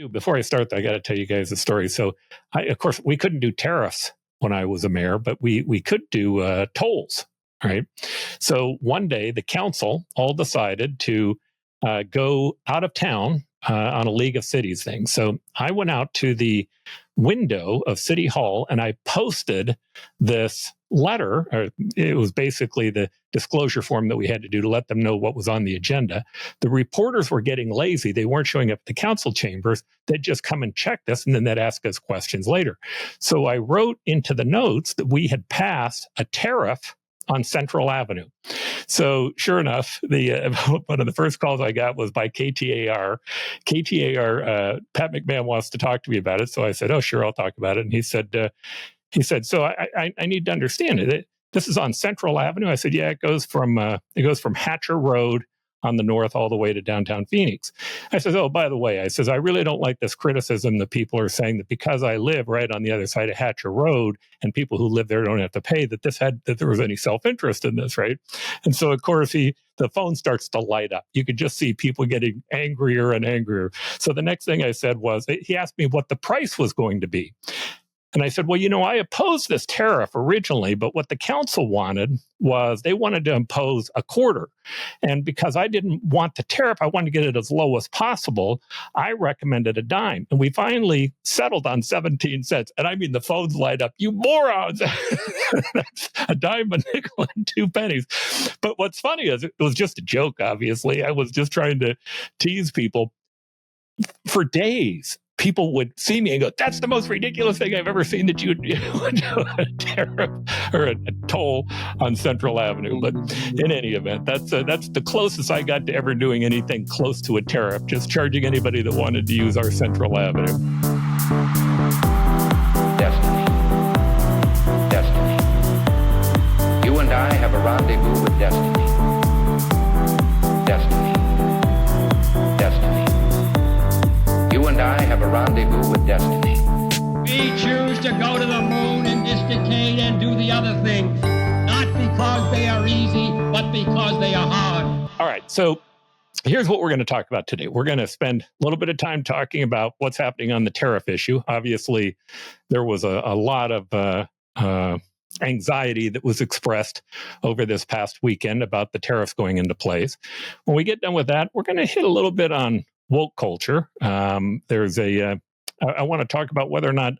Before I start, I got to tell you guys a story. So, of course, we couldn't do tariffs when I was a mayor, but we could do tolls, right? So one day, the council all decided to go out of town on a League of Cities thing. So I went out to the window of City Hall and I posted this letter. Or it was basically the disclosure form that we had to do to let them know what was on the agenda. The reporters were getting lazy. They weren't showing up at the council chambers. They'd just come and check this, and then they'd ask us questions later. So I wrote into the notes that we had passed a tariff on Central Avenue. So sure enough, the one of the first calls I got was by KTAR. Pat McMahon wants to talk to me about it. So I said, "Oh, sure, I'll talk about it." And he said, "So I need to understand it. This is on Central Avenue." I said, "Yeah, it goes from Hatcher Road on the north all the way to downtown Phoenix." I said, "Oh, by the way," I says, "I really don't like this criticism that people are saying that because I live right on the other side of Hatcher Road and people who live there don't have to pay, that there was any self-interest in this, right?" And so, of course, the phone starts to light up. You could just see people getting angrier and angrier. So the next thing I said was, he asked me what the price was going to be. And I said, "Well, I opposed this tariff originally, but what the council wanted was they wanted to impose a quarter. And because I didn't want the tariff, I wanted to get it as low as possible. I recommended a dime. And we finally settled on 17 cents. And I mean, the phones light up. You morons! That's a dime, a nickel, and 2 pennies. But what's funny is it was just a joke, obviously. I was just trying to tease people. For days, people would see me and go, "That's the most ridiculous thing I've ever seen, that you would do a tariff or a toll on Central Avenue." But in any event, that's the closest I got to ever doing anything close to a tariff, just charging anybody that wanted to use our Central Avenue. Destiny. Destiny. You and I have a rendezvous with destiny. Destiny. Destiny. You and I have a rendezvous with destiny. We choose to go to the moon in this decade and do the other things, not because they are easy, but because they are hard. All right, so here's what we're going to talk about today. We're going to spend a little bit of time talking about what's happening on the tariff issue. Obviously, there was a lot of anxiety that was expressed over this past weekend about the tariffs going into place. When we get done with that, we're going to hit a little bit on woke culture. I want to talk about whether or not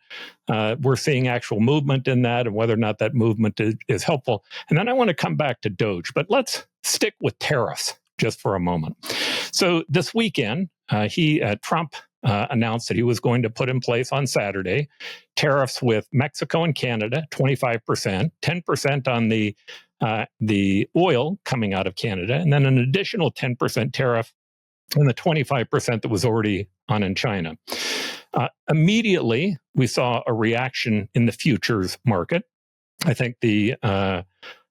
we're seeing actual movement in that and whether or not that movement is helpful. And then I want to come back to DOGE, but let's stick with tariffs just for a moment. So this weekend, Trump announced that he was going to put in place on Saturday tariffs with Mexico and Canada, 25%, 10% on the oil coming out of Canada, and then an additional 10% tariff and the 25% that was already on in China. Immediately, we saw a reaction in the futures market. I think the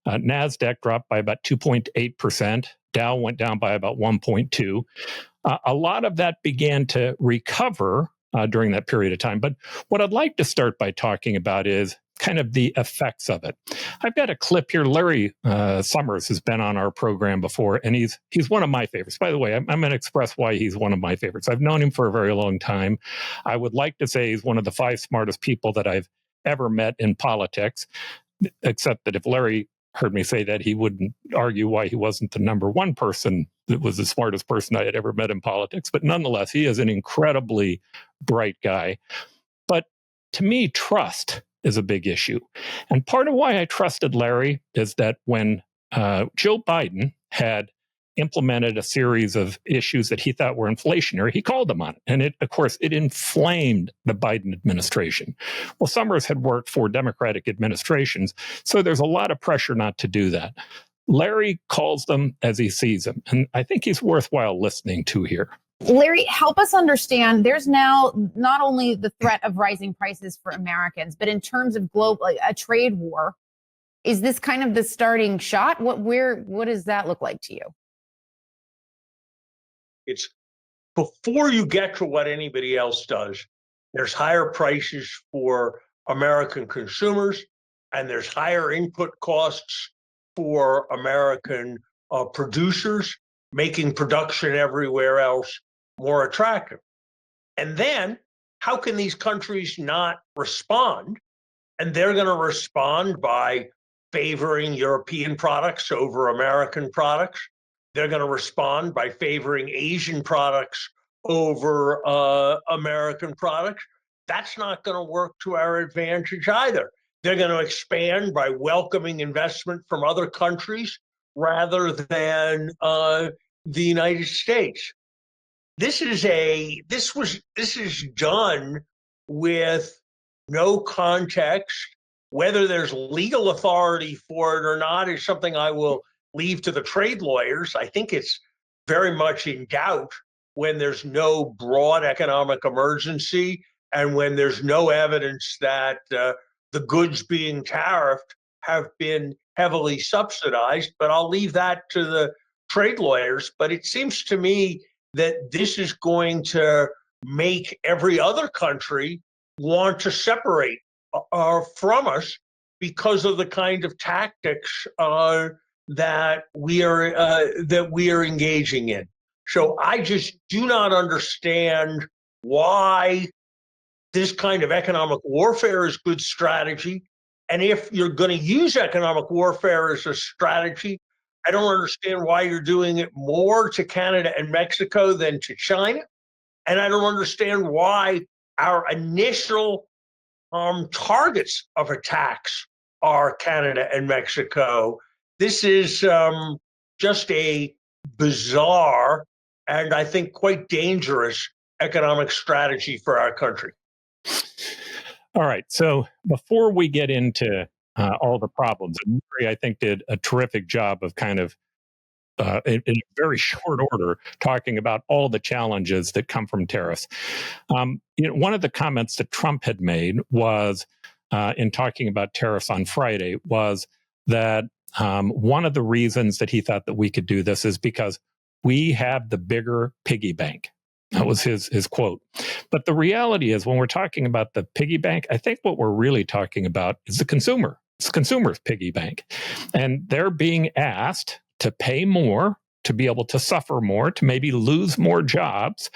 NASDAQ dropped by about 2.8%. Dow went down by about 1.2%. A lot of that began to recover during that period of time. But what I'd like to start by talking about is kind of the effects of it. I've got a clip here. Larry Summers has been on our program before, and he's one of my favorites. By the way, I'm going to express why he's one of my favorites. I've known him for a very long time. I would like to say he's one of the 5 smartest people that I've ever met in politics, except that if Larry heard me say that, he wouldn't argue why he wasn't the number 1 person that was the smartest person I had ever met in politics. But nonetheless, he is an incredibly bright guy. But to me, trust is a big issue. And part of why I trusted Larry is that when Joe Biden had implemented a series of issues that he thought were inflationary, he called them on it. And of course, it inflamed the Biden administration. Well, Summers had worked for Democratic administrations, so there's a lot of pressure not to do that. Larry calls them as he sees them. And I think he's worthwhile listening to here. Larry, help us understand, there's now not only the threat of rising prices for Americans, but in terms of global, a trade war. Is this kind of the starting shot? What does that look like to you? It's before you get to what anybody else does, there's higher prices for American consumers, and there's higher input costs for American producers, making production everywhere else more attractive. And then how can these countries not respond? And they're going to respond by favoring European products over American products. They're going to respond by favoring Asian products over American products. That's not going to work to our advantage either. They're going to expand by welcoming investment from other countries rather than the United States. This is done with no context. Whether there's legal authority for it or not is something I will leave to the trade lawyers. I think it's very much in doubt when there's no broad economic emergency and when there's no evidence that the goods being tariffed have been heavily subsidized. But I'll leave that to the trade lawyers. But it seems to me that this is going to make every other country want to separate from us because of the kind of tactics that we are engaging in. So I just do not understand why this kind of economic warfare is good strategy. And if you're going to use economic warfare as a strategy, I don't understand why you're doing it more to Canada and Mexico than to China. And I don't understand why our initial targets of attacks are Canada and Mexico. This is just a bizarre and I think quite dangerous economic strategy for our country. All right. So before we get into all the problems, and Murray, I think, did a terrific job of kind of in very short order talking about all the challenges that come from tariffs. One of the comments that Trump had made was in talking about tariffs on Friday was that one of the reasons that he thought that we could do this is because we have the bigger piggy bank. That was his quote. But the reality is when we're talking about the piggy bank, I think what we're really talking about is the consumer. It's the consumer's piggy bank. And they're being asked to pay more, to be able to suffer more, to maybe lose more jobs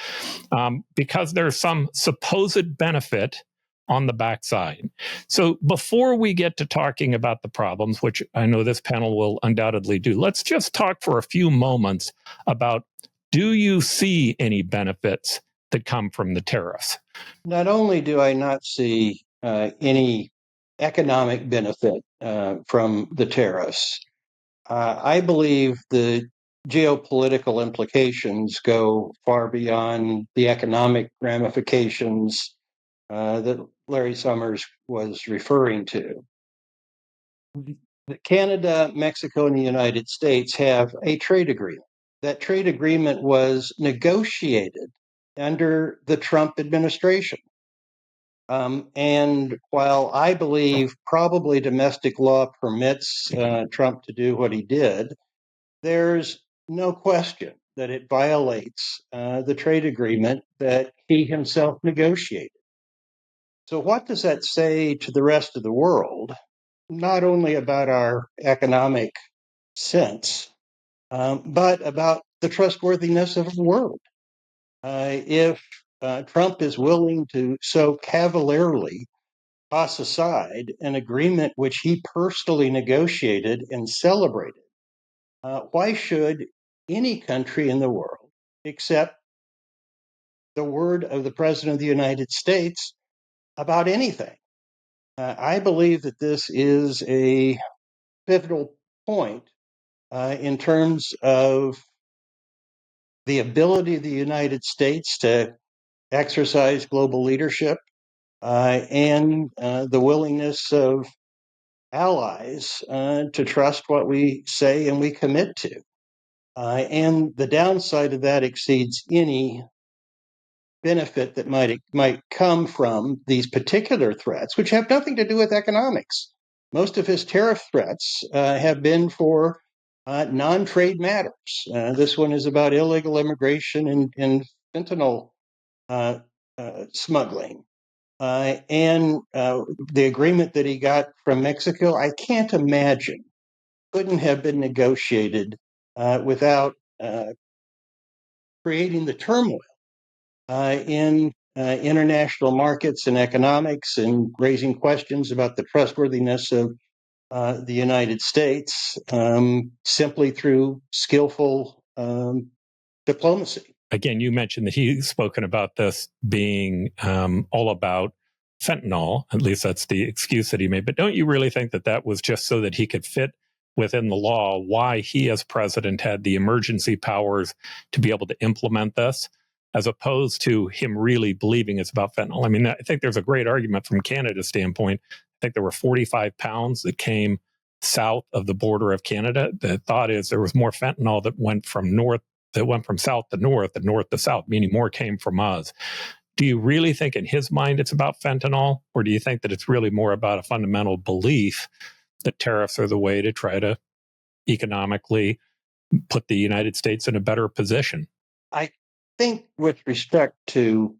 because there's some supposed benefit on the backside. So before we get to talking about the problems, which I know this panel will undoubtedly do, let's just talk for a few moments about, do you see any benefits that come from the tariffs? Not only do I not see any economic benefit from the tariffs, I believe the geopolitical implications go far beyond the economic ramifications that Larry Summers was referring to. Canada, Mexico, and the United States have a trade agreement. That trade agreement was negotiated under the Trump administration. And while I believe probably domestic law permits Trump to do what he did, there's no question that it violates the trade agreement that he himself negotiated. So what does that say to the rest of the world, not only about our economic sense, but about the trustworthiness of the world? If Trump is willing to so cavalierly toss aside an agreement which he personally negotiated and celebrated, why should any country in the world accept the word of the President of the United States about anything? I believe that this is a pivotal point in terms of the ability of the United States to exercise global leadership and the willingness of allies to trust what we say and we commit to. And the downside of that exceeds any benefit that might come from these particular threats, which have nothing to do with economics. Most of his tariff threats have been for non-trade matters. This one is about illegal immigration and fentanyl smuggling. And the agreement that he got from Mexico, I can't imagine, couldn't have been negotiated without creating the turmoil in international markets and economics and raising questions about the trustworthiness of the United States simply through skillful diplomacy. Again, you mentioned that he's spoken about this being all about fentanyl. At least that's the excuse that he made. But don't you really think that that was just so that he could fit within the law why he as president had the emergency powers to be able to implement this, as opposed to him really believing it's about fentanyl? I mean, I think there's a great argument from Canada's standpoint. I think there were 45 pounds that came south of the border of Canada. The thought is there was more fentanyl that went from south to north and north to south, meaning more came from us. Do you really think in his mind it's about fentanyl, or do you think that it's really more about a fundamental belief that tariffs are the way to try to economically put the United States in a better position? I think with respect to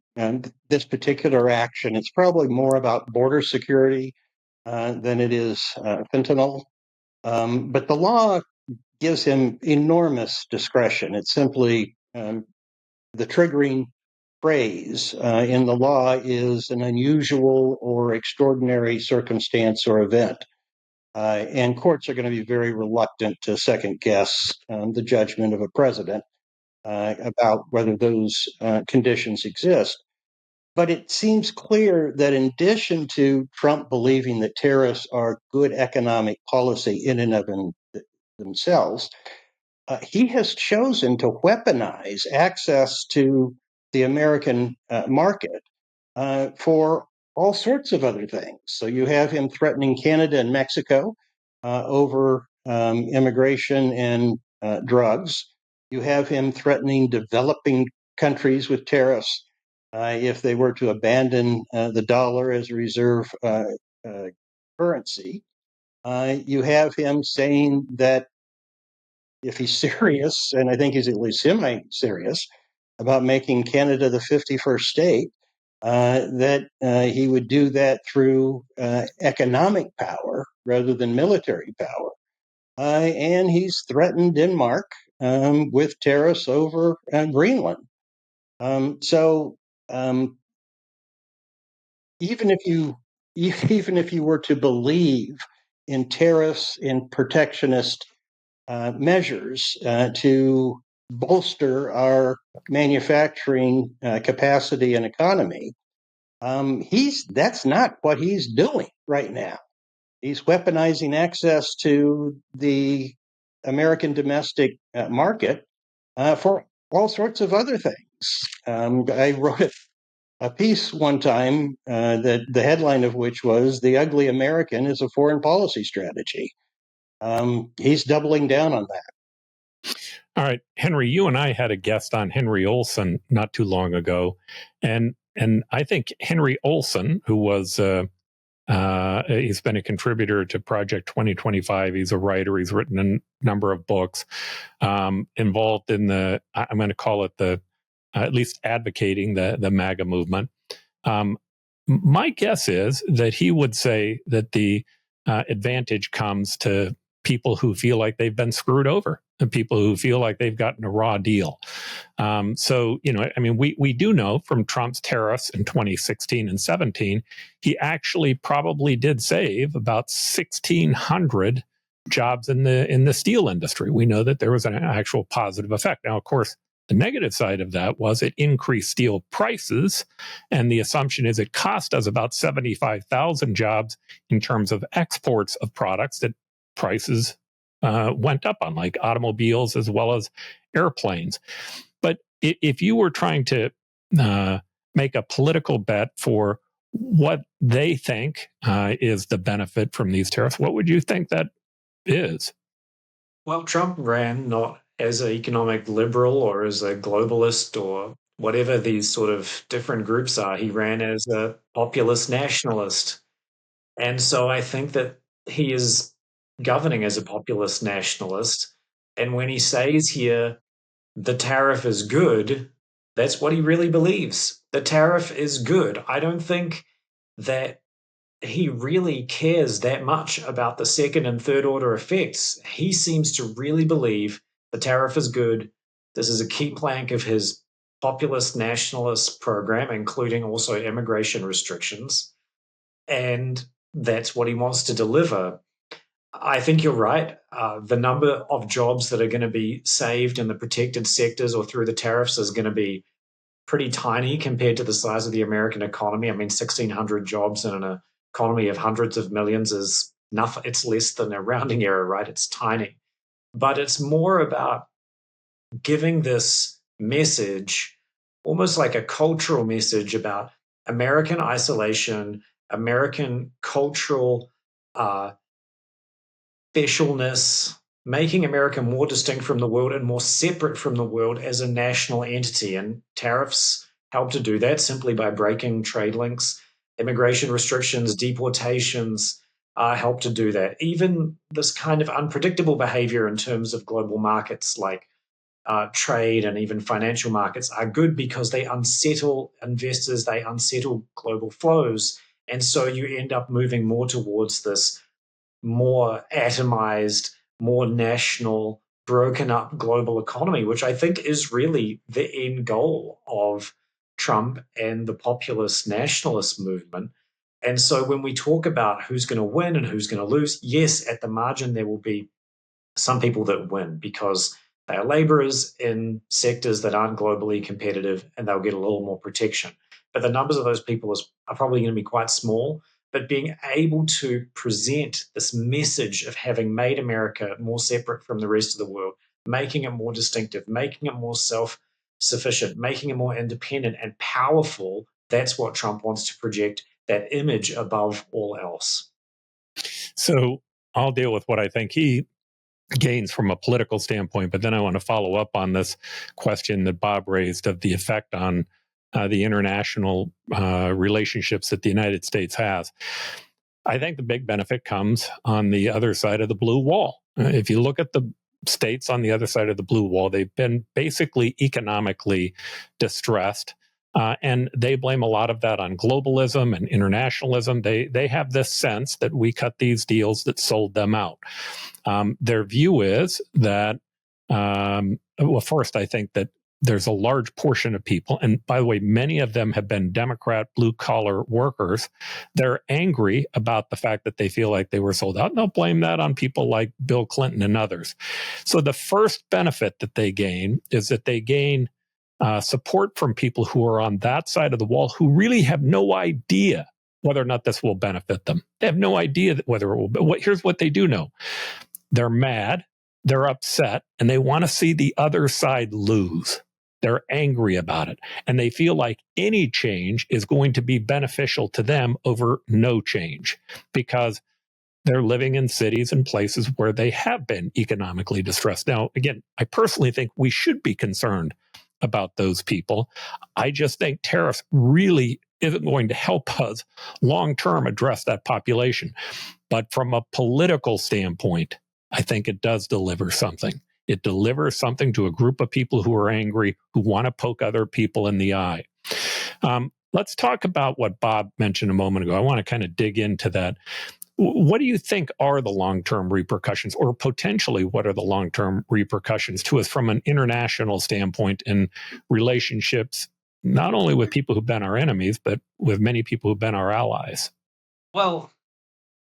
this particular action, it's probably more about border security than it is fentanyl. But the law gives him enormous discretion. It's simply the triggering phrase in the law is an unusual or extraordinary circumstance or event. And courts are going to be very reluctant to second guess the judgment of a president about whether those conditions exist. But it seems clear that in addition to Trump believing that tariffs are good economic policy in and of themselves, he has chosen to weaponize access to the American market for all sorts of other things. So you have him threatening Canada and Mexico over immigration and drugs. You have him threatening developing countries with tariffs if they were to abandon the dollar as a reserve currency. You have him saying that if he's serious, and I think he's at least semi-serious, about making Canada the 51st state, that he would do that through economic power rather than military power. And he's threatened Denmark with tariffs over Greenland. So even if you were to believe in tariffs and protectionist measures to bolster our manufacturing capacity and economy, that's not what he's doing right now. He's weaponizing access to the American domestic market for all sorts of other things. I wrote a piece one time that the headline of which was "The Ugly American is a Foreign Policy Strategy." He's doubling down on that. All right, Henry, you and I had a guest on, Henry Olson, not too long ago, and I think Henry Olson, who was he's been a contributor to Project 2025. He's a writer. He's written a number of books involved in I'm going to call it at least advocating the MAGA movement. My guess is that he would say that the advantage comes to people who feel like they've been screwed over, and people who feel like they've gotten a raw deal. So, I mean, we do know from Trump's tariffs in 2016 and 17, he actually probably did save about 1,600 jobs in the steel industry. We know that there was an actual positive effect. Now, of course, the negative side of that was it increased steel prices, and the assumption is it cost us about 75,000 jobs in terms of exports of products that prices went up on, like automobiles as well as airplanes. But if you were trying to make a political bet for what they think is the benefit from these tariffs, what would you think that is? Well, Trump ran not as an economic liberal or as a globalist or whatever these sort of different groups are. He ran as a populist nationalist. And so I think that he is governing as a populist nationalist. And when he says here, the tariff is good, that's what he really believes. The tariff is good. I don't think that he really cares that much about the second and third order effects. He seems to really believe the tariff is good. This is a key plank of his populist nationalist program, including also immigration restrictions. And that's what he wants to deliver. I think you're right. The number of jobs that are going to be saved in the protected sectors or through the tariffs is going to be pretty tiny compared to the size of the American economy. I mean, 1,600 jobs in an economy of hundreds of millions is nothing. It's less than a rounding error, right? It's tiny. But it's more about giving this message, almost like a cultural message about American isolation, American cultural specialness, making America more distinct from the world and more separate from the world as a national entity. And tariffs help to do that simply by breaking trade links. Immigration restrictions, deportations help to do that. Even this kind of unpredictable behavior in terms of global markets like trade and even financial markets are good because they unsettle investors, they unsettle global flows. And so you end up moving more towards this more atomized, more national, broken up global economy, which I think is really the end goal of Trump and the populist nationalist movement. And so when we talk about who's going to win and who's going to lose, yes, at the margin, there will be some people that win because they are laborers in sectors that aren't globally competitive and they'll get a little more protection. But the numbers of those people are probably going to be quite small. But being able to present this message of having made America more separate from the rest of the world, making it more distinctive, making it more self-sufficient, making it more independent and powerful, that's what Trump wants to project, that image above all else. So I'll deal with what I think he gains from a political standpoint, but then I want to follow up on this question that Bob raised of the effect on the international relationships that the United States has. I think the big benefit comes on the other side of the blue wall. If you look at the states on the other side of the blue wall, they've been basically economically distressed. And they blame a lot of that on globalism and internationalism. They have this sense that we cut these deals that sold them out. Their view is that, well, first, I think that there's a large portion of people, and by the way, many of them have been Democrat blue-collar workers. They're angry about the fact that they feel like they were sold out, and they'll blame that on people like Bill Clinton and others. So the first benefit that they gain is that they gain support from people who are on that side of the wall who really have no idea whether or not this will benefit them. They have no idea whether it will. But here's what they do know. They're mad, they're upset, and they want to see the other side lose. They're angry about it, and they feel like any change is going to be beneficial to them over no change because they're living in cities and places where they have been economically distressed. Now, again, I personally think we should be concerned about those people. I just think tariffs really isn't going to help us long-term address that population. But from a political standpoint, I think it does deliver something. It delivers something to a group of people who are angry, who want to poke other people in the eye. Let's talk about what Bob mentioned a moment ago. I want to kind of dig into that. What do you think are the long-term repercussions, or potentially what are the long-term repercussions to us from an international standpoint in relationships, not only with people who've been our enemies, but with many people who've been our allies? Well,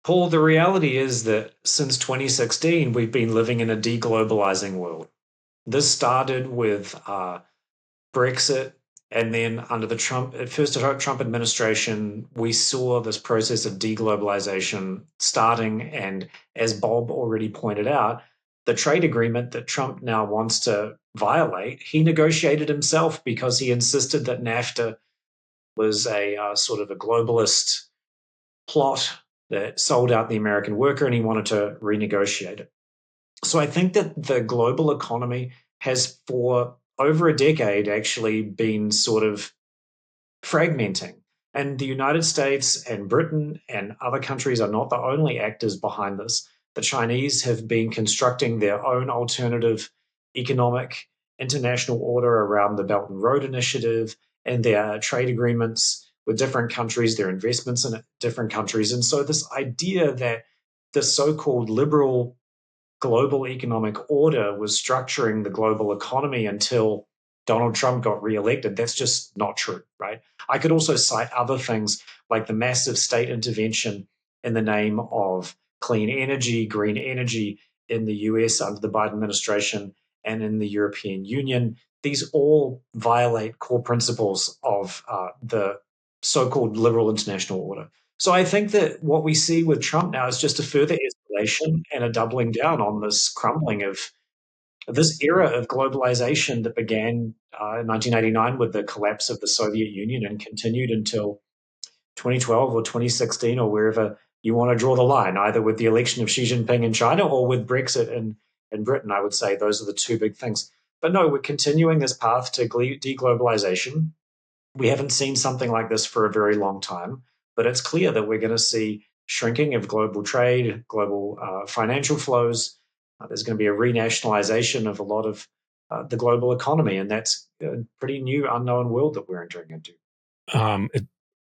Paul, the reality is that since 2016, we've been living in a deglobalizing world. This started with Brexit, and then under the Trump administration, we saw this process of deglobalization starting. And as Bob already pointed out, the trade agreement that Trump now wants to violate, he negotiated himself because he insisted that NAFTA was a sort of a globalist plot that sold out the American worker, and he wanted to renegotiate it. So I think that the global economy has for over a decade actually been sort of fragmenting. And the United States and Britain and other countries are not the only actors behind this. The Chinese have been constructing their own alternative economic international order around the Belt and Road Initiative and their trade agreements with different countries, their investments in different countries. And so this idea that the so-called liberal global economic order was structuring the global economy until Donald Trump got reelected. That's just not true, right? I could also cite other things like the massive state intervention in the name of clean energy, green energy in the US under the Biden administration and in the European Union. These all violate core principles of the so-called liberal international order. So I think that what we see with Trump now is just a further escalation and a doubling down on this crumbling of this era of globalization that began in 1989 with the collapse of the Soviet Union and continued until 2012 or 2016 or wherever you want to draw the line, either with the election of Xi Jinping in China or with Brexit in Britain. I would say those are the two big things. But no, we're continuing this path to deglobalization. We haven't seen something like this for a very long time, but it's clear that we're going to see shrinking of global trade, global financial flows. There's going to be a renationalization of a lot of the global economy, and that's a pretty new, unknown world that we're entering into.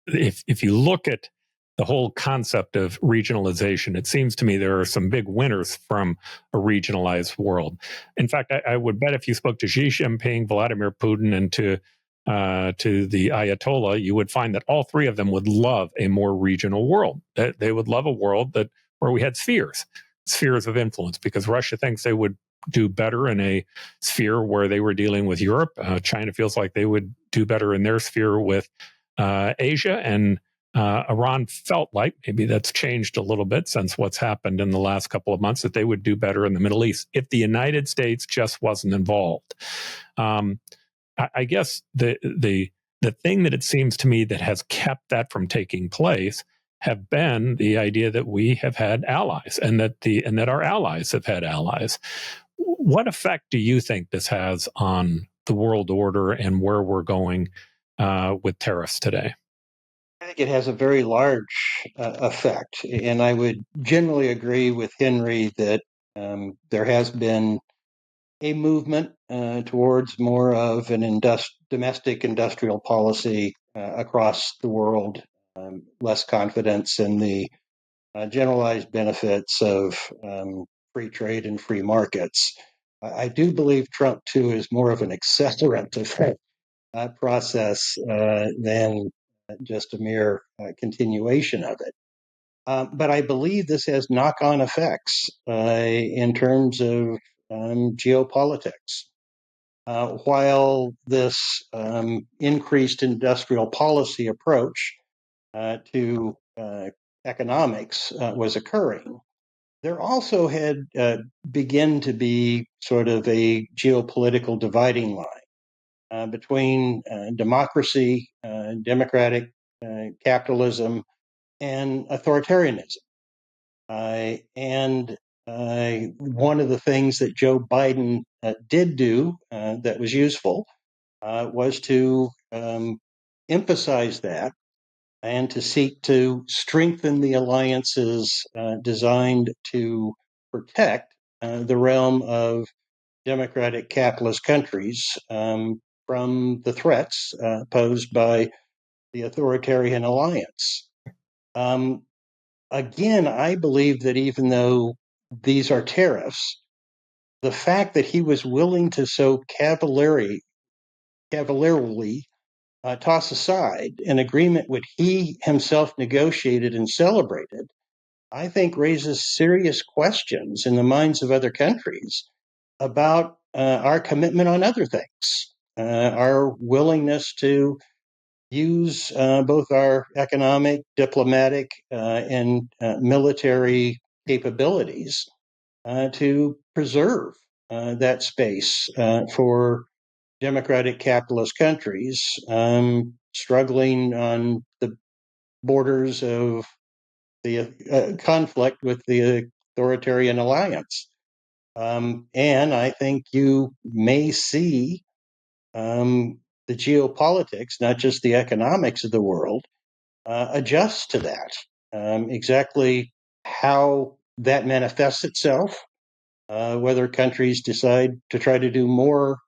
If you look at the whole concept of regionalization, it seems to me there are some big winners from a regionalized world. In fact, I would bet if you spoke to Xi Jinping, Vladimir Putin, and to the Ayatollah, you would find that all three of them would love a more regional world. They would love a world where we had spheres of influence, because Russia thinks they would do better in a sphere where they were dealing with Europe. China feels like they would do better in their sphere with Asia, and Iran felt like, maybe that's changed a little bit since what's happened in the last couple of months, that they would do better in the Middle East if the United States just wasn't involved. I guess the thing that it seems to me that has kept that from taking place have been the idea that we have had allies, and that our allies have had allies. What effect do you think this has on the world order and where we're going with tariffs today? I think it has a very large effect, and I would generally agree with Henry that there has been a movement towards more of an domestic industrial policy across the world, less confidence in the generalized benefits of free trade and free markets. I do believe Trump, too, is more of an accelerant of that process than just a mere continuation of it. But I believe this has knock-on effects in terms of geopolitics. While this increased industrial policy approach to economics was occurring, there also had begun to be sort of a geopolitical dividing line between democracy, democratic capitalism, and authoritarianism. And one of the things that Joe Biden did do that was useful was to emphasize that and to seek to strengthen the alliances designed to protect the realm of democratic capitalist countries from the threats posed by the authoritarian alliance. Again, I believe that even though these are tariffs, the fact that he was willing to so cavalierly toss aside an agreement which he himself negotiated and celebrated, I think raises serious questions in the minds of other countries about our commitment on other things, our willingness to use both our economic, diplomatic, and military capabilities to preserve that space for democratic capitalist countries struggling on the borders of the conflict with the authoritarian alliance. And I think you may see the geopolitics, not just the economics of the world, adjust to that. Exactly how that manifests itself, whether countries decide to try to do more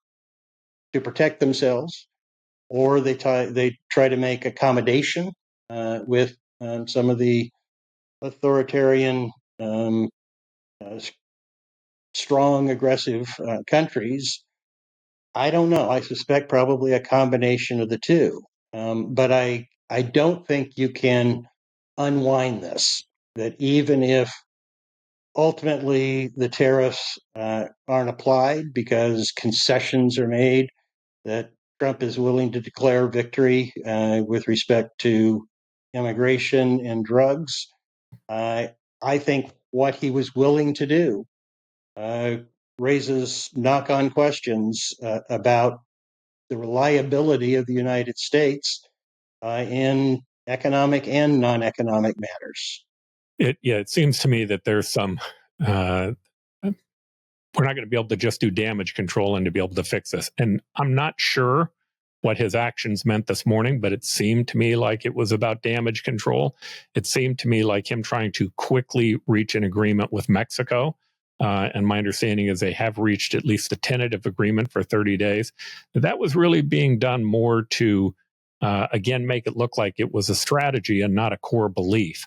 to protect themselves, or they try to make accommodation with some of the authoritarian, strong, aggressive countries. I don't know. I suspect probably a combination of the two. But I don't think you can unwind this, that even if ultimately the tariffs aren't applied because concessions are made, that Trump is willing to declare victory with respect to immigration and drugs. I think what he was willing to do uh, raises knock-on questions about the reliability of the United States in economic and non-economic matters. It seems to me that there's some. We're not going to be able to just do damage control and to be able to fix this. And I'm not sure what his actions meant this morning, but it seemed to me like it was about damage control. It seemed to me like him trying to quickly reach an agreement with Mexico. And my understanding is they have reached at least a tentative agreement for 30 days. That was really being done more to, again, make it look like it was a strategy and not a core belief.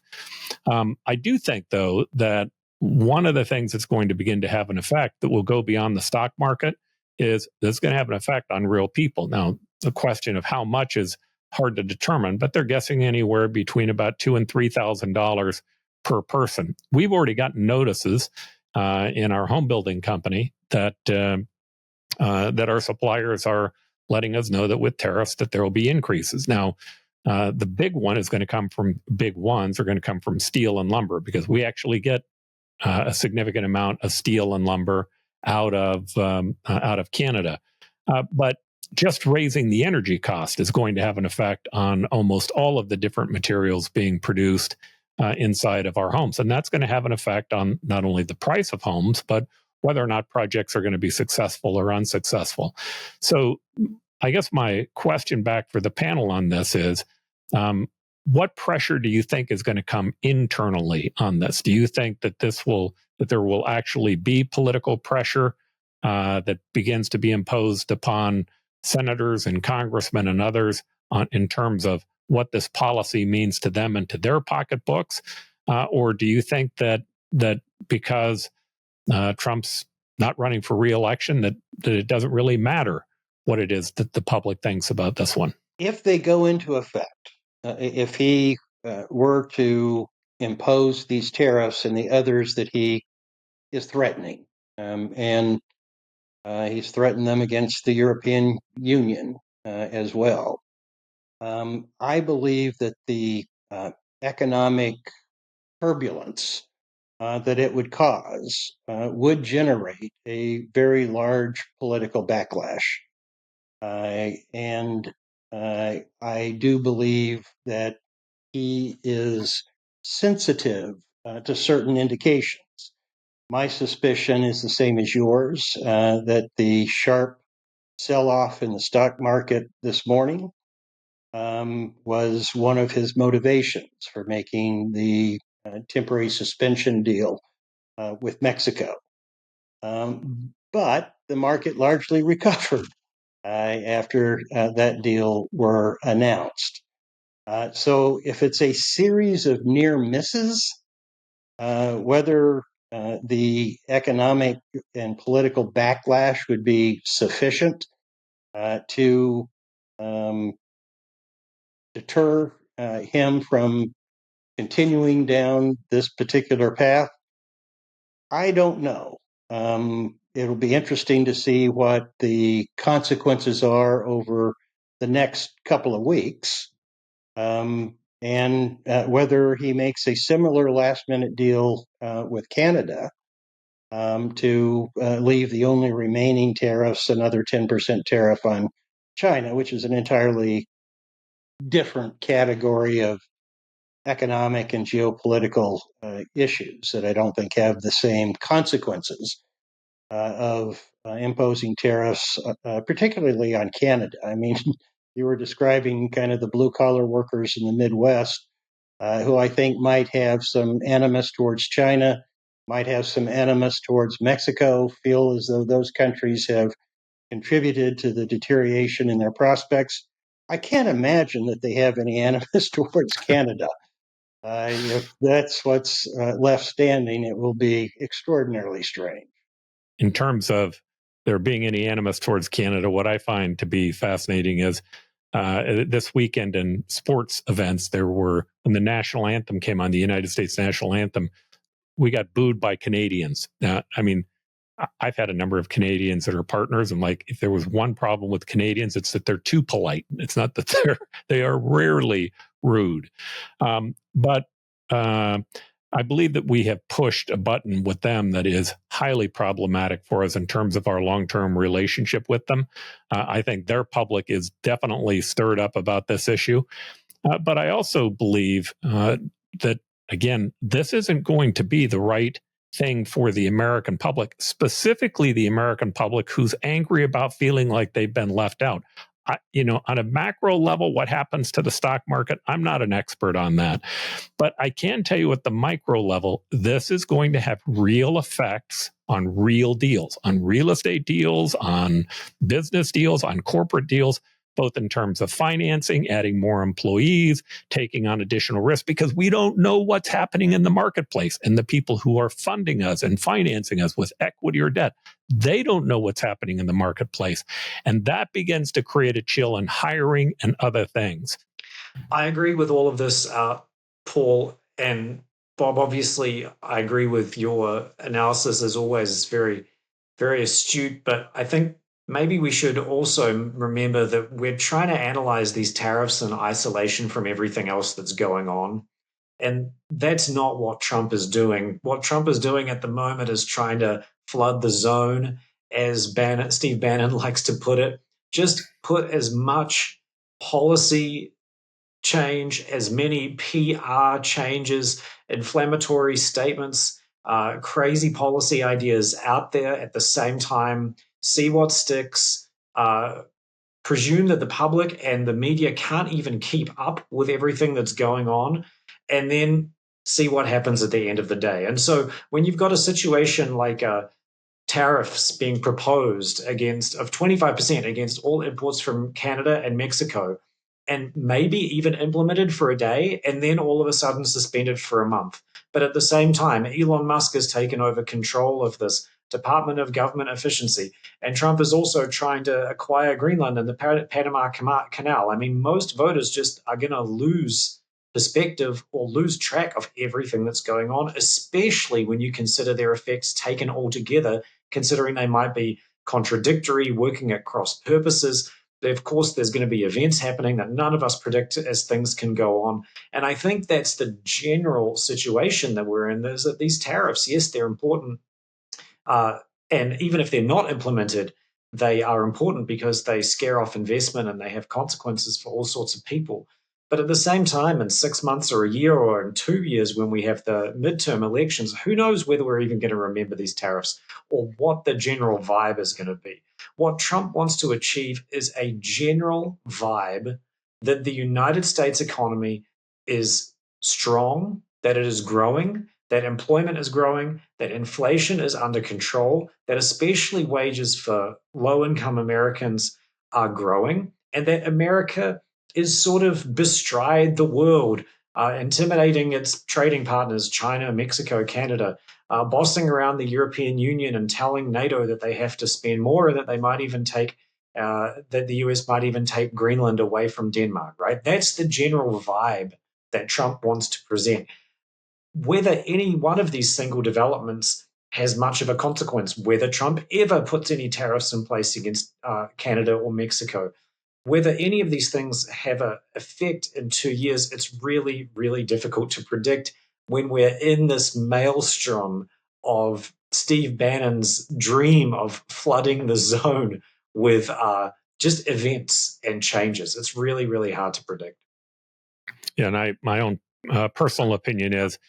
I do think, though, that one of the things that's going to begin to have an effect that will go beyond the stock market is that's going to have an effect on real people. Now, the question of how much is hard to determine, but they're guessing anywhere between about $2,000 and $3,000 per person. We've already gotten notices in our home building company that that our suppliers are letting us know that with tariffs that there will be increases. Now, the big one is going to come from big ones are going to come from steel and lumber, because we actually get a significant amount of steel and lumber out of Canada. But just raising the energy cost is going to have an effect on almost all of the different materials being produced inside of our homes. And that's going to have an effect on not only the price of homes, but whether or not projects are going to be successful or unsuccessful. So I guess my question back for the panel on this is, what pressure do you think is going to come internally on this? Do you think that there will actually be political pressure that begins to be imposed upon senators and congressmen and others in terms of what this policy means to them and to their pocketbooks? Or do you think that because Trump's not running for re-election, that it doesn't really matter what it is that the public thinks about this one? If they go into effect, if he were to impose these tariffs and the others that he is threatening, and he's threatened them against the European Union as well, I believe that the economic turbulence that it would cause would generate a very large political backlash. And I do believe that he is sensitive to certain indications. My suspicion is the same as yours, that the sharp sell-off in the stock market this morning was one of his motivations for making the temporary suspension deal with Mexico. But the market largely recovered after that deal were announced. So if it's a series of near misses, whether the economic and political backlash would be sufficient to deter him from continuing down this particular path, I don't know. It'll be interesting to see what the consequences are over the next couple of weeks, and whether he makes a similar last-minute deal with Canada to leave the only remaining tariffs, another 10% tariff on China, which is an entirely different category of economic and geopolitical issues that I don't think have the same consequences of imposing tariffs, particularly on Canada. I mean, you were describing kind of the blue collar workers in the Midwest, who I think might have some animus towards China, might have some animus towards Mexico, feel as though those countries have contributed to the deterioration in their prospects. I can't imagine that they have any animus towards Canada. If that's what's left standing, it will be extraordinarily strange. In terms of there being any animus towards Canada, what I find to be fascinating is this weekend in sports events, when the national anthem came on, the United States national anthem, we got booed by Canadians. I mean, I've had a number of Canadians that are partners, and like, if there was one problem with Canadians, it's that they're too polite. It's not that they are rarely rude. But I believe that we have pushed a button with them that is highly problematic for us in terms of our long-term relationship with them. I think their public is definitely stirred up about this issue. But I also believe that, again, this isn't going to be the right thing for the American public, specifically the American public who's angry about feeling like they've been left out. On a macro level, what happens to the stock market, I'm not an expert on that. But I can tell you at the micro level, this is going to have real effects on real deals, on real estate deals, on business deals, on corporate deals, both in terms of financing, adding more employees, taking on additional risk, because we don't know what's happening in the marketplace. And the people who are funding us and financing us with equity or debt, they don't know what's happening in the marketplace. And that begins to create a chill in hiring and other things. I agree with all of this, Paul. And Bob, obviously, I agree with your analysis as always. It's very, very astute. But I think maybe we should also remember that we're trying to analyze these tariffs in isolation from everything else that's going on. And that's not what Trump is doing. What Trump is doing at the moment is trying to flood the zone, as Steve Bannon likes to put it. Just put as much policy change, as many PR changes, inflammatory statements, crazy policy ideas out there at the same time, see what sticks, presume that the public and the media can't even keep up with everything that's going on, and then see what happens at the end of the day. And so when you've got a situation like tariffs being proposed of 25% against all imports from Canada and Mexico, and maybe even implemented for a day, and then all of a sudden suspended for a month. But at the same time, Elon Musk has taken over control of this Department of Government Efficiency, and Trump is also trying to acquire Greenland and the Panama Canal. I mean, most voters just are going to lose perspective or lose track of everything that's going on, especially when you consider their effects taken all together, considering they might be contradictory, working at cross purposes. Of course, there's going to be events happening that none of us predict as things can go on. And I think that's the general situation that we're in, is that these tariffs, yes, they're important. And even if they're not implemented, they are important because they scare off investment and they have consequences for all sorts of people. But at the same time, in 6 months or a year or in 2 years, when we have the midterm elections, who knows whether we're even going to remember these tariffs or what the general vibe is going to be. What Trump wants to achieve is a general vibe that the United States economy is strong, that it is growing, that employment is growing, that inflation is under control, that especially wages for low-income Americans are growing, and that America is sort of bestride the world, intimidating its trading partners, China, Mexico, Canada, bossing around the European Union and telling NATO that they have to spend more, and that they might even that the US might even take Greenland away from Denmark, right? That's the general vibe that Trump wants to present. Whether any one of these single developments has much of a consequence, whether Trump ever puts any tariffs in place against Canada or Mexico, whether any of these things have an effect in 2 years, it's really, really difficult to predict when we're in this maelstrom of Steve Bannon's dream of flooding the zone with just events and changes. It's really, really hard to predict. Yeah, and my own personal opinion is,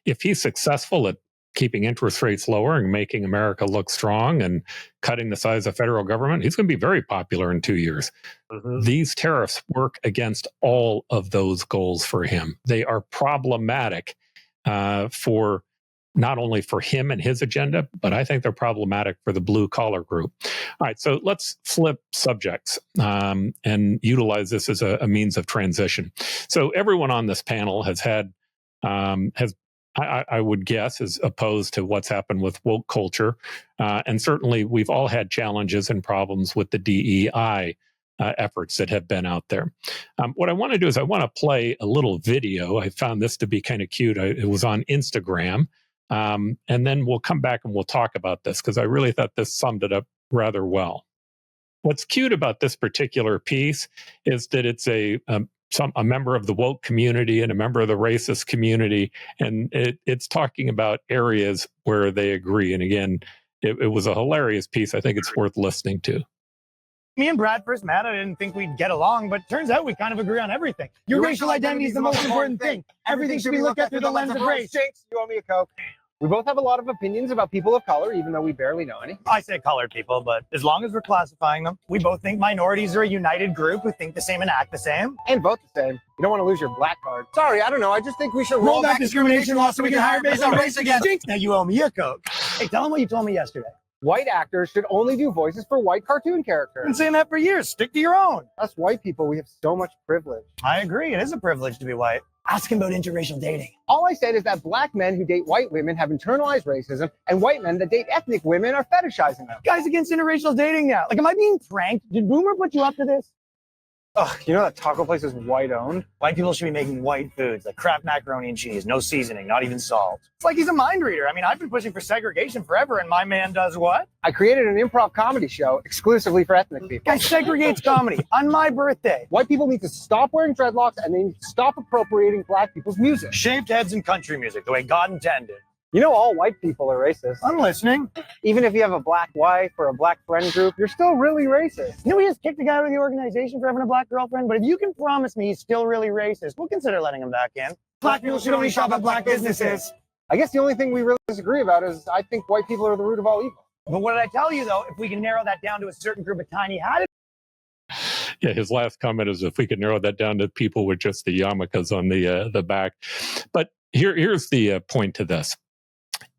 if he's successful at keeping interest rates lower and making America look strong and cutting the size of federal government, he's going to be very popular in 2 years. Mm-hmm. These tariffs work against all of those goals for him. They are problematic for not only for him and his agenda, but I think they're problematic for the blue collar group. All right, so let's flip subjects and utilize this as a means of transition. So everyone on this panel has I would guess, as opposed to what's happened with woke culture. And certainly we've all had challenges and problems with the DEI efforts that have been out there. What I want to do is I want to play a little video. I found this to be kind of cute. It was on Instagram. And then we'll come back and we'll talk about this because I really thought this summed it up rather well. What's cute about this particular piece is that it's a member of the woke community and a member of the racist community, and it's talking about areas where they agree. And again, it was a hilarious piece. I think it's worth listening to. Me and Brad first met, I didn't think we'd get along, but turns out we kind of agree on everything. Your racial identity is the most important thing. Everything should be looked at through the lens of race. You owe me a Coke. We both have a lot of opinions about people of color, even though we barely know any. I say colored people, but as long as we're classifying them, we both think minorities are a united group who think the same and act the same. And vote the same. You don't want to lose your black card. Sorry, I don't know. I just think we should roll back discrimination laws so we can hire based on race again. Jinx, now you owe me a Coke. Hey, tell them what you told me yesterday. White actors should only do voices for white cartoon characters. I've been saying that for years. Stick to your own. Us white people, we have so much privilege. I agree. It is a privilege to be white. Ask him about interracial dating. All I said is that black men who date white women have internalized racism, and white men that date ethnic women are fetishizing them. Guys against interracial dating now. Like, am I being pranked? Did Boomer put you up to this? Ugh, you know that taco place is white-owned? White people should be making white foods, like Kraft macaroni and cheese, no seasoning, not even salt. It's like he's a mind reader. I mean, I've been pushing for segregation forever, and my man does what? I created an improv comedy show exclusively for ethnic people. Guy segregates comedy on my birthday. White people need to stop wearing dreadlocks, and they need to stop appropriating black people's music. Shaved heads and country music, the way God intended. You know all white people are racist. I'm listening. Even if you have a black wife or a black friend group, you're still really racist. You know, we just kicked a guy out of the organization for having a black girlfriend, but if you can promise me he's still really racist, we'll consider letting him back in. Black people should only shop at black businesses. I guess the only thing we really disagree about is I think white people are the root of all evil. But what did I tell you, though? If we can narrow that down to a certain group of tiny hatted. Yeah, his last comment is if we could narrow that down to people with just the yarmulkes on the back. But here's the point to this.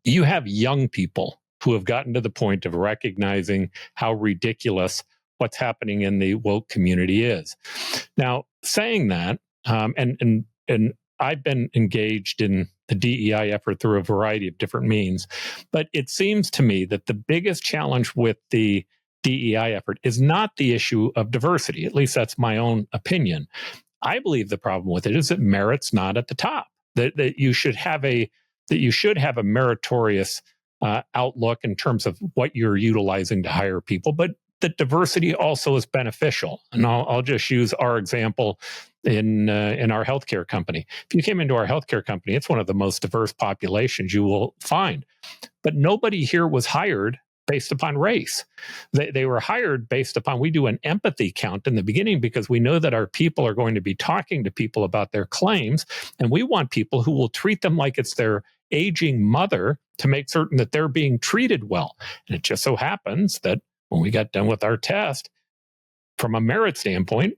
You have young people who have gotten to the point of recognizing how ridiculous what's happening in the woke community is. Now, saying that, and I've been engaged in the DEI effort through a variety of different means, but it seems to me that the biggest challenge with the DEI effort is not the issue of diversity. At least that's my own opinion. I believe the problem with it is that merit's not at the top. That you should have a meritorious outlook in terms of what you're utilizing to hire people, but that diversity also is beneficial. And I'll just use our example in our healthcare company. If you came into our healthcare company, it's one of the most diverse populations you will find. But nobody here was hired based upon race. They were hired based upon, we do an empathy count in the beginning because we know that our people are going to be talking to people about their claims, and we want people who will treat them like it's their aging mother to make certain that they're being treated well. And it just so happens that when we got done with our test, from a merit standpoint,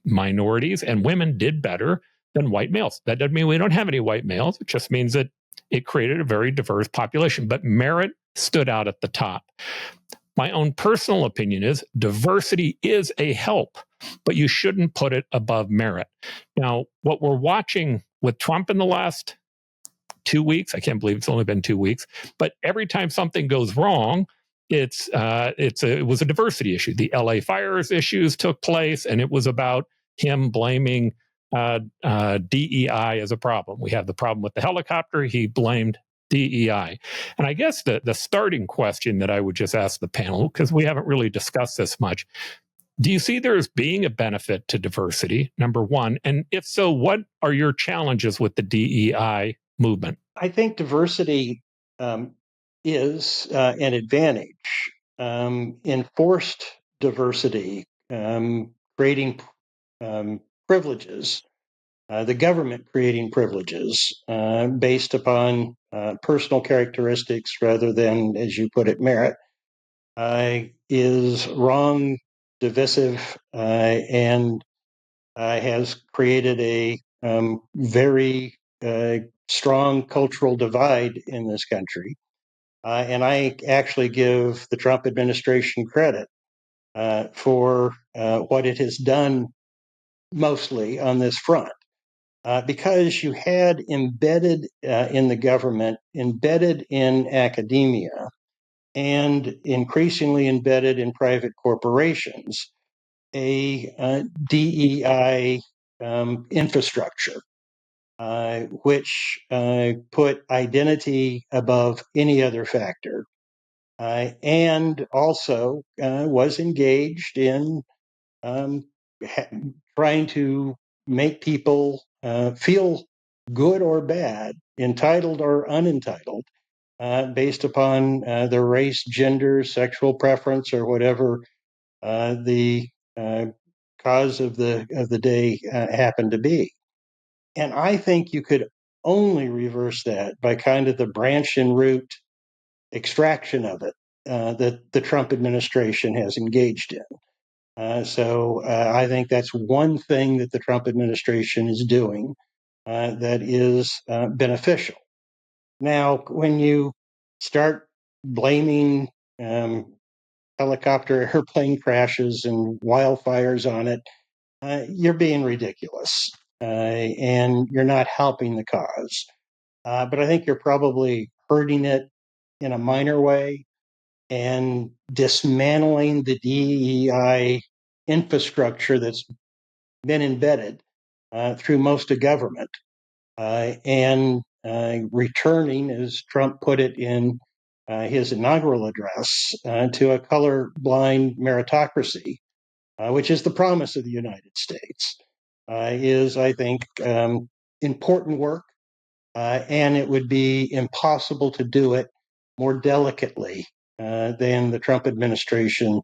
minorities and women did better than white males. That doesn't mean we don't have any white males. It just means that it created a very diverse population, but merit stood out at the top. My own personal opinion is diversity is a help, but you shouldn't put it above merit. Now, what we're watching with Trump in the last 2 weeks, I can't believe it's only been 2 weeks, but every time something goes wrong, it was a diversity issue. The LA fires issues took place, and it was about him blaming DEI as a problem. We have the problem with the helicopter. He blamed DEI. And I guess the starting question that I would just ask the panel, because we haven't really discussed this much, do you see there as being a benefit to diversity, number one? And if so, what are your challenges with the DEI movement? I think diversity is an advantage. Enforced diversity, creating privileges, the government creating privileges based upon personal characteristics rather than, as you put it, merit, is wrong, divisive, and has created a very strong cultural divide in this country. And I actually give the Trump administration credit for what it has done mostly on this front. because you had embedded in the government, embedded in academia, and increasingly embedded in private corporations, a DEI infrastructure, which put identity above any other factor, and also was engaged in trying to make people feel good or bad, entitled or unentitled, based upon their race, gender, sexual preference, or whatever the cause of the day happened to be. And I think you could only reverse that by kind of the branch and root extraction of it that the Trump administration has engaged in. So I think that's one thing that the Trump administration is doing that is beneficial. Now, when you start blaming helicopter airplane crashes and wildfires on it, you're being ridiculous and you're not helping the cause. But I think you're probably hurting it in a minor way and dismantling the DEI infrastructure that's been embedded through most of government and returning, as Trump put it in his inaugural address, to a colorblind meritocracy, which is the promise of the United States, is, I think, important work, and it would be impossible to do it more delicately than the Trump administration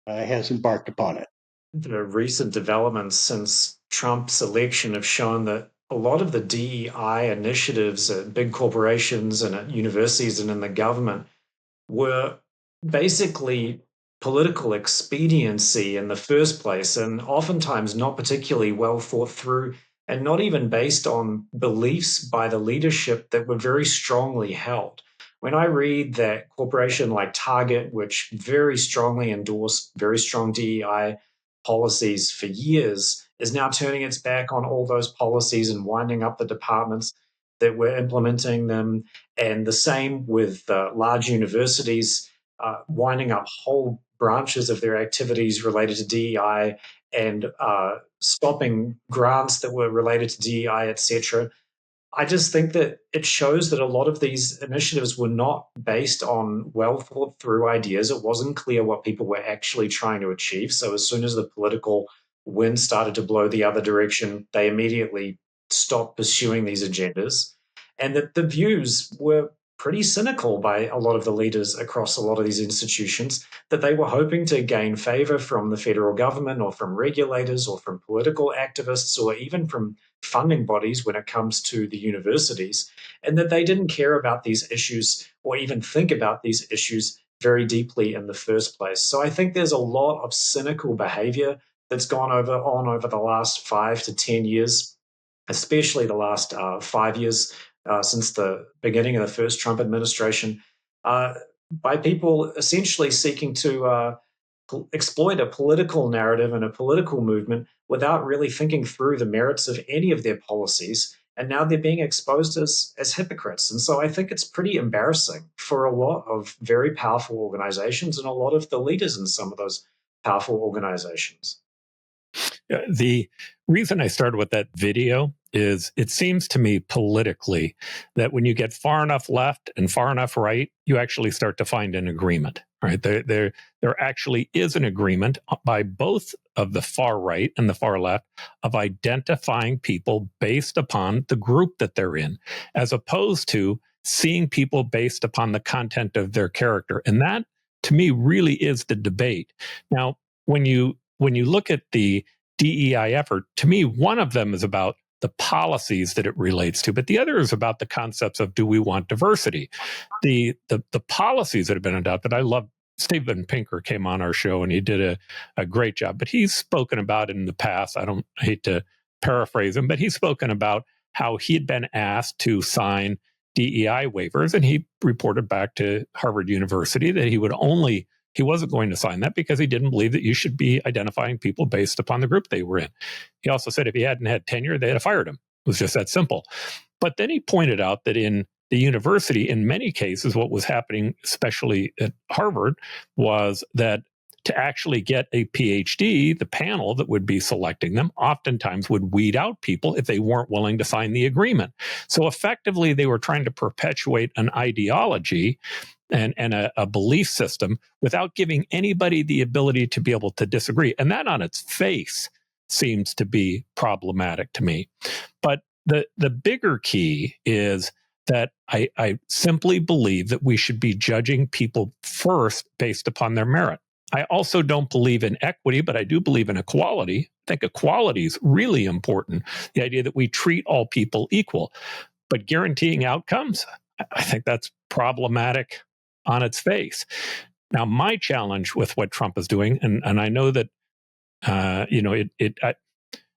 has embarked upon it. The recent developments since Trump's election have shown that a lot of the DEI initiatives at big corporations and at universities and in the government were basically political expediency in the first place, and oftentimes not particularly well thought through and not even based on beliefs by the leadership that were very strongly held. When I read that corporation like Target, which very strongly endorsed very strong DEI policies for years, is now turning its back on all those policies and winding up the departments that were implementing them. And the same with large universities winding up whole branches of their activities related to DEI and stopping grants that were related to DEI, etc. I just think that it shows that a lot of these initiatives were not based on well thought through ideas. It wasn't clear what people were actually trying to achieve. So as soon as the political wind started to blow the other direction, they immediately stopped pursuing these agendas. And that the views were pretty cynical by a lot of the leaders across a lot of these institutions, that they were hoping to gain favor from the federal government or from regulators or from political activists or even from funding bodies when it comes to the universities, and that they didn't care about these issues or even think about these issues very deeply in the first place. So I think there's a lot of cynical behavior that's gone on over the last 5 to 10 years, especially the last 5 years since the beginning of the first Trump administration, by people essentially seeking to exploit a political narrative and a political movement without really thinking through the merits of any of their policies. And now they're being exposed as hypocrites. And so I think it's pretty embarrassing for a lot of very powerful organizations and a lot of the leaders in some of those powerful organizations. The reason I started with that video is it seems to me politically that when you get far enough left and far enough right, you actually start to find an agreement, right? There actually is an agreement by both of the far right and the far left of identifying people based upon the group that they're in, as opposed to seeing people based upon the content of their character. And that, to me, really is the debate. Now, when you look at the DEI effort, to me, one of them is about the policies that it relates to, but the other is about the concepts of, do we want diversity? The policies that have been adopted, I love, Steven Pinker came on our show and he did a great job, but he's spoken about in the past, I hate to paraphrase him, but he's spoken about how he'd been asked to sign DEI waivers, and he reported back to Harvard University that he wasn't going to sign that because he didn't believe that you should be identifying people based upon the group they were in. He also said if he hadn't had tenure, they'd have fired him. It was just that simple. But then he pointed out that in the university, in many cases, what was happening, especially at Harvard, was that to actually get a PhD, the panel that would be selecting them oftentimes would weed out people if they weren't willing to sign the agreement. So effectively, they were trying to perpetuate an ideology and a belief system without giving anybody the ability to be able to disagree. And that on its face seems to be problematic to me. But the bigger key is that I simply believe that we should be judging people first based upon their merit. I also don't believe in equity, but I do believe in equality. I think equality is really important. The idea that we treat all people equal, but guaranteeing outcomes, I think that's problematic on its face. Now, my challenge with what Trump is doing, and I know that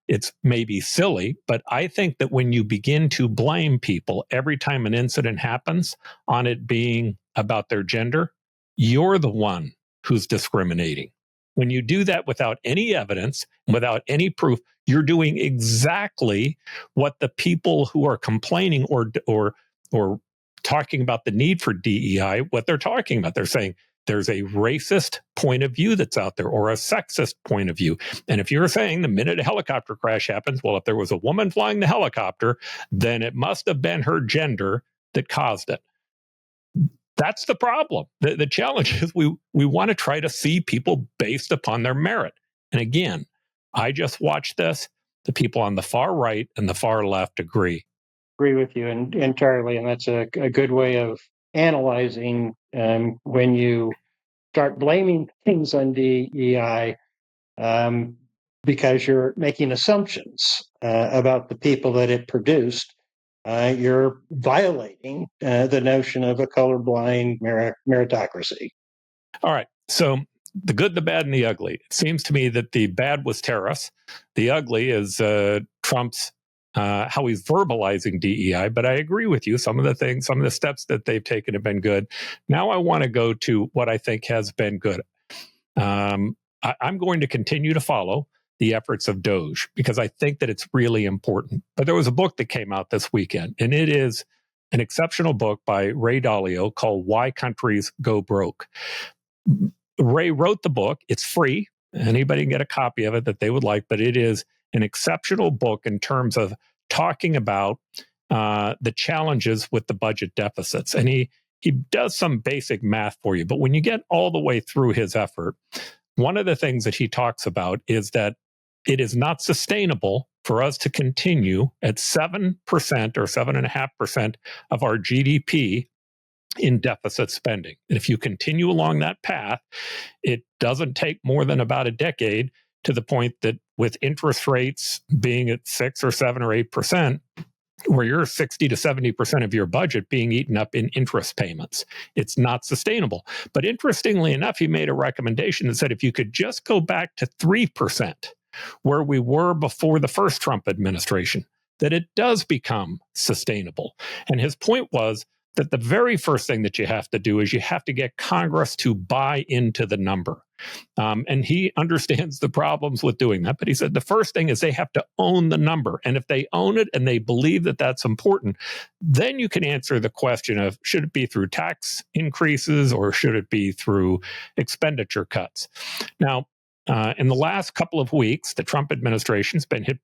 it's maybe silly, but I think that when you begin to blame people every time an incident happens on it being about their gender, you're the one who's discriminating. When you do that without any evidence, without any proof, you're doing exactly what the people who are complaining or talking about the need for DEI, what they're talking about. They're saying there's a racist point of view that's out there or a sexist point of view. And if you're saying the minute a helicopter crash happens, well, if there was a woman flying the helicopter, then it must have been her gender that caused it. That's the problem. The challenge is we want to try to see people based upon their merit. And again, I just watched this. The people on the far right and the far left agree. Agree with you entirely, and that's a good way of analyzing when you start blaming things on DEI because you're making assumptions about the people that it produced. You're violating the notion of a colorblind meritocracy. All right. So the good, the bad, and the ugly. It seems to me that the bad was tariffs. The ugly is Trump's how he's verbalizing DEI. But I agree with you. Some of the steps that they've taken have been good. Now I want to go to what I think has been good. I'm going to continue to follow the efforts of DOGE because I think that it's really important. But there was a book that came out this weekend, and it is an exceptional book by Ray Dalio called Why Countries Go Broke. Ray wrote the book. It's free. Anybody can get a copy of it that they would like, but it is an exceptional book in terms of talking about the challenges with the budget deficits. And he does some basic math for you. But when you get all the way through his effort, one of the things that he talks about is that it is not sustainable for us to continue at 7% or 7.5% of our GDP in deficit spending. And if you continue along that path, it doesn't take more than about a decade to the point that with interest rates being at 6 or 7 or 8%, where you're 60 to 70% of your budget being eaten up in interest payments. It's not sustainable. But interestingly enough, he made a recommendation that said if you could just go back to 3%, where we were before the first Trump administration, that it does become sustainable. And his point was that the very first thing that you have to do is you have to get Congress to buy into the number. And he understands the problems with doing that. But he said the first thing is they have to own the number. And if they own it and they believe that that's important, then you can answer the question of should it be through tax increases or should it be through expenditure cuts? Now, in the last couple of weeks, the Trump administration has been hit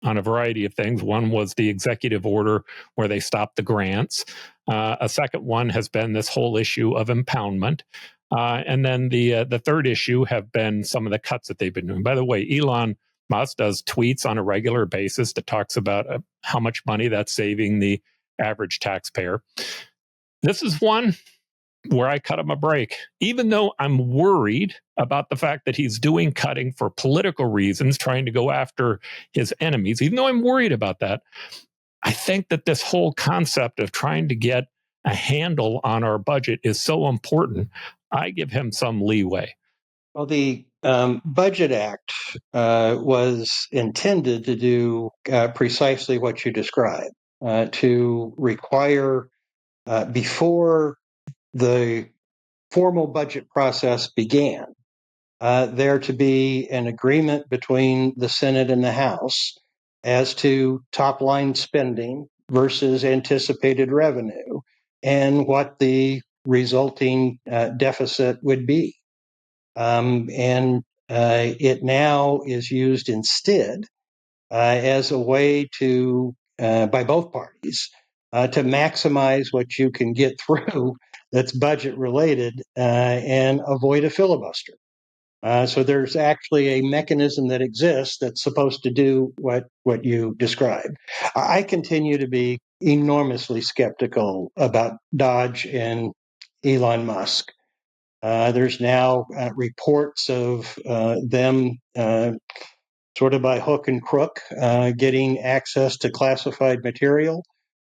on a variety of things. One was the executive order where they stopped the grants. A second one has been this whole issue of impoundment. And then the third issue have been some of the cuts that they've been doing. By the way, Elon Musk does tweets on a regular basis that talks about how much money that's saving the average taxpayer. This is one where I cut him a break, even though I'm worried about the fact that he's doing cutting for political reasons, trying to go after his enemies. Even though I'm worried about that, I think that this whole concept of trying to get a handle on our budget is so important. I give him some leeway. Well, the Budget Act was intended to do precisely what you described, to require before the formal budget process began, there to be an agreement between the Senate and the House as to top line spending versus anticipated revenue and what the resulting deficit would be. And it now is used instead as a way to, by both parties, to maximize what you can get through that's budget related and avoid a filibuster. So there's actually a mechanism that exists that's supposed to do what you described. I continue to be enormously skeptical about DOGE and Elon Musk. There's now reports of them sort of by hook and crook getting access to classified material,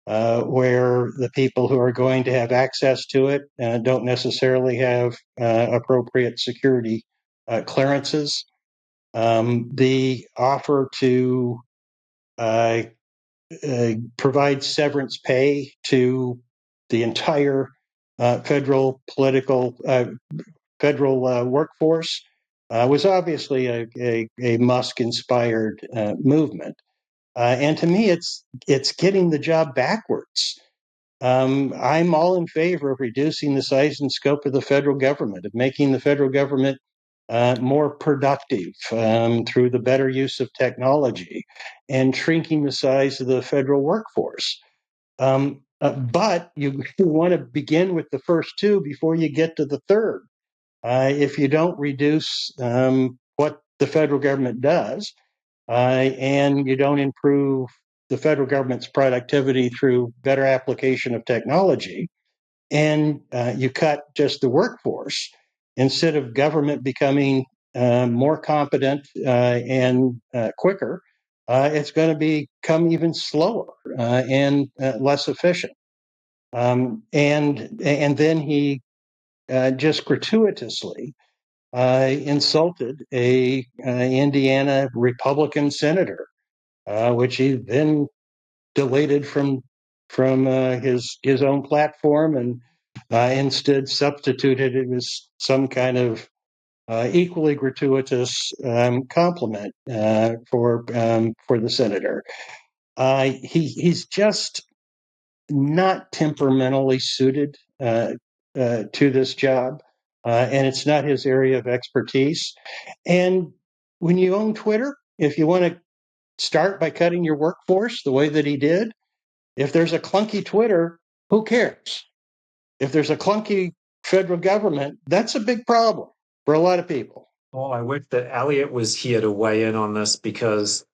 where the people who are going to have access to it don't necessarily have appropriate security clearances. The offer to provide severance pay to the entire federal workforce was obviously a Musk-inspired movement. And to me, it's getting the job backwards. I'm all in favor of reducing the size and scope of the federal government, of making the federal government more productive through the better use of technology, and shrinking the size of the federal workforce. But you want to begin with the first two before you get to the third. If you don't reduce what the federal government does, and you don't improve the federal government's productivity through better application of technology, and you cut just the workforce, instead of government becoming more competent and quicker, it's going to become even slower and less efficient. And then he just gratuitously insulted a Indiana Republican senator, which he then deleted from his own platform, and instead substituted it was some kind of equally gratuitous compliment for the senator. He's just not temperamentally suited to this job, and it's not his area of expertise. And when you own Twitter, if you want to start by cutting your workforce the way that he did, if there's a clunky Twitter, who cares? If there's a clunky federal government, that's a big problem for a lot of people. Well, I wish that Elliot was here to weigh in on this because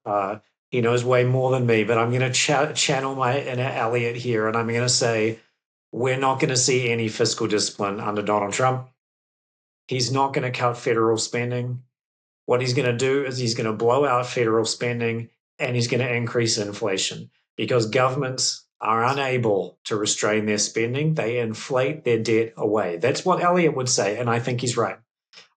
he knows way more than me. But I'm going to channel my inner Elliot here, and I'm going to say we're not going to see any fiscal discipline under Donald Trump. He's not going to cut federal spending. What he's going to do is he's going to blow out federal spending, and he's going to increase inflation because governments are unable to restrain their spending. They inflate their debt away. That's what Elliot would say, and I think he's right.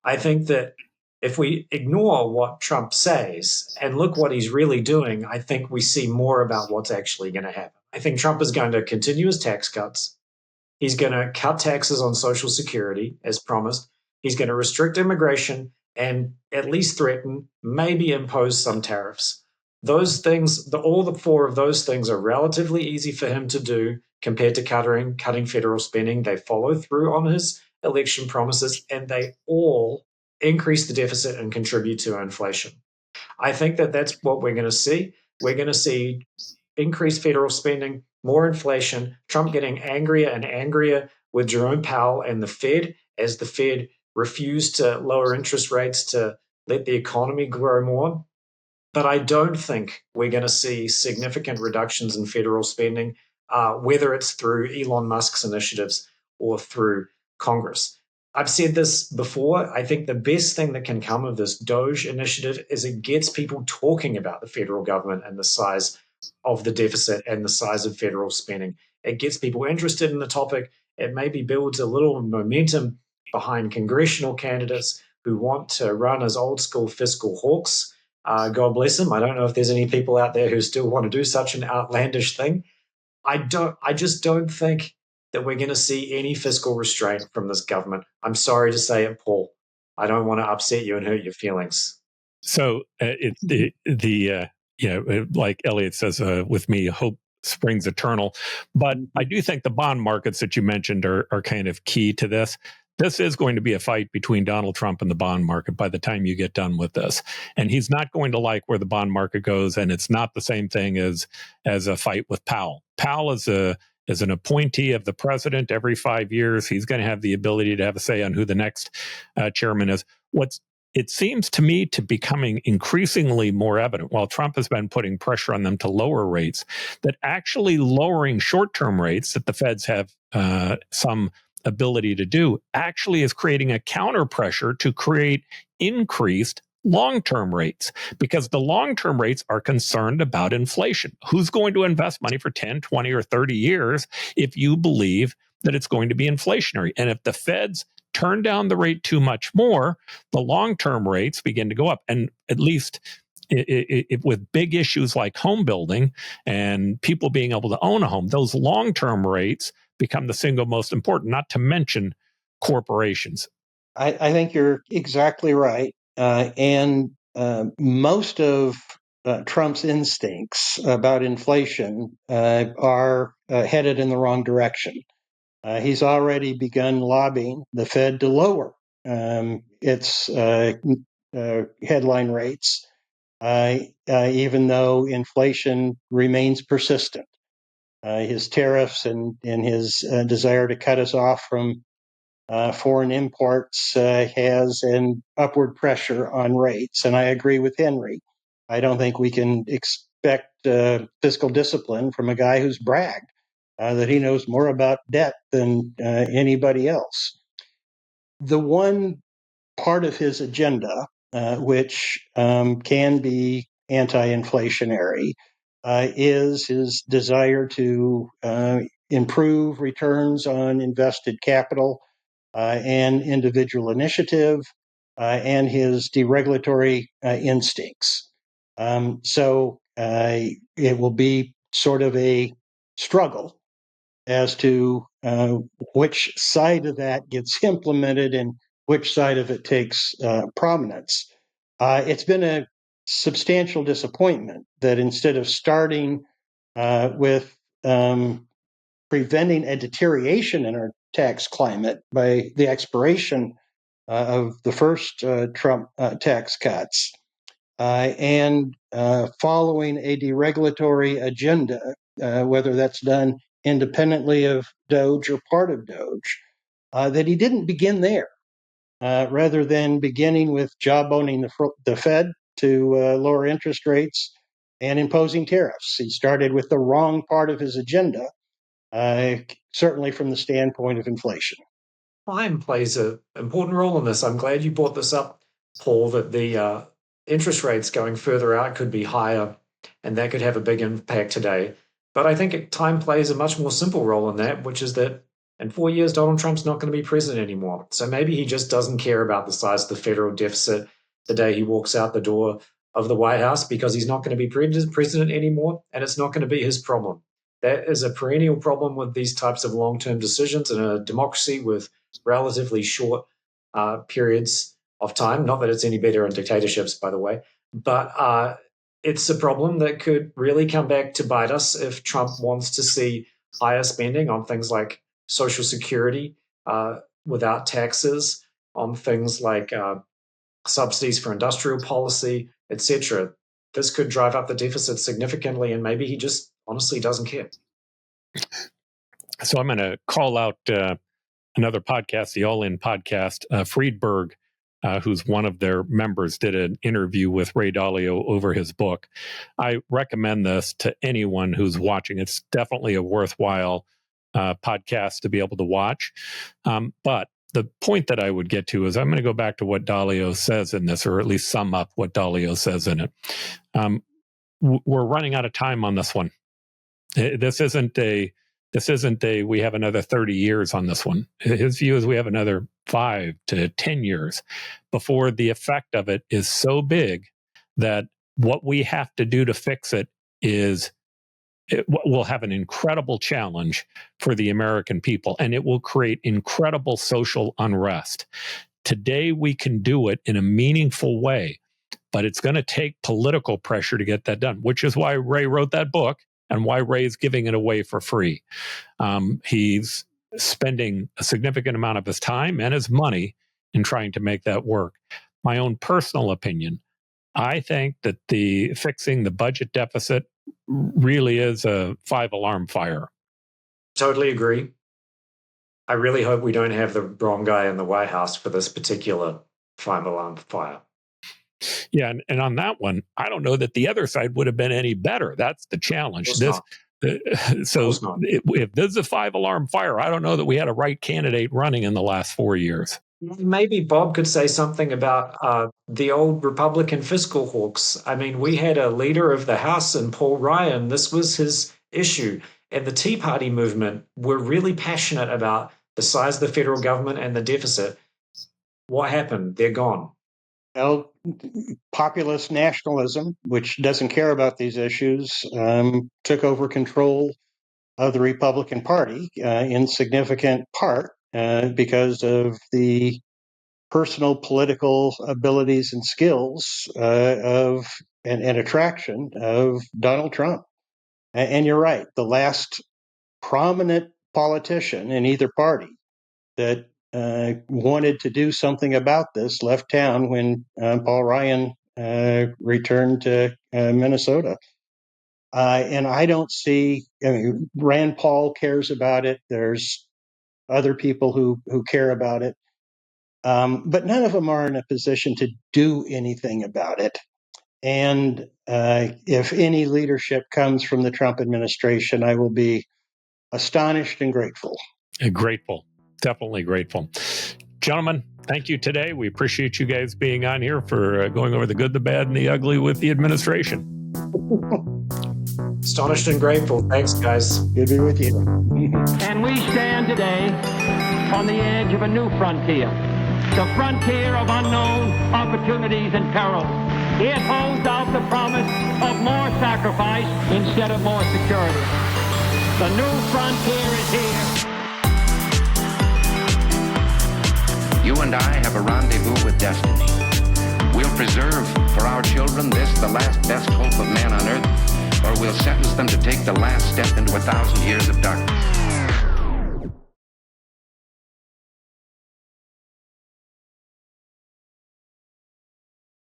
I think that if we ignore what Trump says and look what he's really doing, I think we see more about what's actually going to happen. I think Trump is going to continue his tax cuts. He's going to cut taxes on Social Security, as promised. He's going to restrict immigration and at least threaten, maybe impose some tariffs. Those things, all the four of those things are relatively easy for him to do compared to cutting federal spending. They follow through on his election promises, and they all increase the deficit and contribute to inflation. I think that that's what we're going to see. We're going to see increased federal spending, more inflation, Trump getting angrier and angrier with Jerome Powell and the Fed as the Fed refused to lower interest rates to let the economy grow more. But I don't think we're going to see significant reductions in federal spending, whether it's through Elon Musk's initiatives or through Congress. I've said this before. I think the best thing that can come of this DOGE initiative is it gets people talking about the federal government and the size of the deficit and the size of federal spending. It gets people interested in the topic. It maybe builds a little momentum behind congressional candidates who want to run as old school fiscal hawks. God bless them. I don't know if there's any people out there who still want to do such an outlandish thing. I just don't think that we're going to see any fiscal restraint from this government. I'm sorry to say it, Paul. I don't want to upset you and hurt your feelings. So like Elliot says with me, hope springs eternal. But I do think the bond markets that you mentioned are kind of key to this. This is going to be a fight between Donald Trump and the bond market by the time you get done with this. And he's not going to like where the bond market goes. And it's not the same thing as a fight with Powell. Powell is an appointee of the president every 5 years. He's going to have the ability to have a say on who the next chairman is. It seems to me to becoming increasingly more evident, while Trump has been putting pressure on them to lower rates, that actually lowering short-term rates that the Feds have some ability to do actually is creating a counter pressure to create increased long-term rates, because the long-term rates are concerned about inflation. Who's going to invest money for 10, 20, or 30 years if you believe that it's going to be inflationary? And if the Feds turn down the rate too much more, the long-term rates begin to go up. And at least with big issues like home building and people being able to own a home, those long-term rates become the single most important, not to mention corporations. I think you're exactly right. And most of Trump's instincts about inflation are headed in the wrong direction. He's already begun lobbying the Fed to lower its headline rates, even though inflation remains persistent. His tariffs and his desire to cut us off from foreign imports has an upward pressure on rates. And I agree with Henry. I don't think we can expect fiscal discipline from a guy who's bragged that he knows more about debt than anybody else. The one part of his agenda, which can be anti-inflationary, is his desire to improve returns on invested capital and individual initiative, and his deregulatory instincts. So it will be sort of a struggle as to which side of that gets implemented and which side of it takes prominence. It's been a substantial disappointment that instead of starting with preventing a deterioration in our tax climate by the expiration of the first Trump tax cuts and following a deregulatory agenda, whether that's done independently of DOGE or part of DOGE, that he didn't begin there. Rather than beginning with jawboning the Fed to lower interest rates and imposing tariffs, he started with the wrong part of his agenda, certainly from the standpoint of inflation. Time plays an important role in this. I'm glad you brought this up, Paul, that the interest rates going further out could be higher, and that could have a big impact today. But I think time plays a much more simple role in that, which is that in 4 years, Donald Trump's not going to be president anymore. So maybe he just doesn't care about the size of the federal deficit the day he walks out the door of the White House, because he's not going to be president anymore, and it's not going to be his problem. That is a perennial problem with these types of long-term decisions in a democracy with relatively short periods of time. Not that it's any better in dictatorships, by the way, but it's a problem that could really come back to bite us if Trump wants to see higher spending on things like Social Security without taxes, on things like subsidies for industrial policy, etc. This could drive up the deficit significantly, and maybe he just honestly doesn't care. So I'm going to call out another podcast, the All In podcast. Friedberg, who's one of their members, did an interview with Ray Dalio over his book. I recommend this to anyone who's watching. It's definitely a worthwhile podcast to be able to watch. But the point that I would get to is I'm going to go back to what Dalio says in this, or at least sum up what Dalio says in it. We're running out of time on this one. This isn't a we have another 30 years on this one. His view is we have another 5 to 10 years before the effect of it is so big that what we have to do to fix it will have an incredible challenge for the American people, and it will create incredible social unrest. Today, we can do it in a meaningful way but it's going to take political pressure to get that done, which is why Ray wrote that book and why Ray's giving it away for free. He's spending a significant amount of his time and his money in trying to make that work. My own personal opinion, I think that fixing the budget deficit really is a 5-alarm fire. Totally agree. I really hope we don't have the wrong guy in the White House for this particular 5-alarm fire. Yeah, and on that one, I don't know that the other side would have been any better. That's the challenge. If this is a 5-alarm fire, I don't know that we had a right candidate running in the last 4 years. Maybe Bob could say something about the old Republican fiscal hawks. I mean, we had a leader of the House in Paul Ryan. This was his issue. And the Tea Party movement were really passionate about the size of the federal government and the deficit. What happened? They're gone. Well, populist nationalism, which doesn't care about these issues, took over control of the Republican Party in significant part because of the personal political abilities and skills and attraction of Donald Trump. And you're right, the last prominent politician in either party that wanted to do something about this left town when Paul Ryan returned to Minnesota. And I don't see, Rand Paul cares about it. There's other people who care about it. But none of them are in a position to do anything about it. And if any leadership comes from the Trump administration, I will be astonished and grateful. Grateful. Definitely grateful. Gentlemen, thank you today. We appreciate you guys being on here for going over the good, the bad, and the ugly with the administration. Astonished and grateful. Thanks, guys. Good to be with you. And we stand today on the edge of a new frontier, the frontier of unknown opportunities and perils. It holds out the promise of more sacrifice instead of more security. The new frontier is here. You and I have a rendezvous with destiny. We'll preserve for our children this, the last best hope of man on earth, or we'll sentence them to take the last step into 1,000 years of darkness.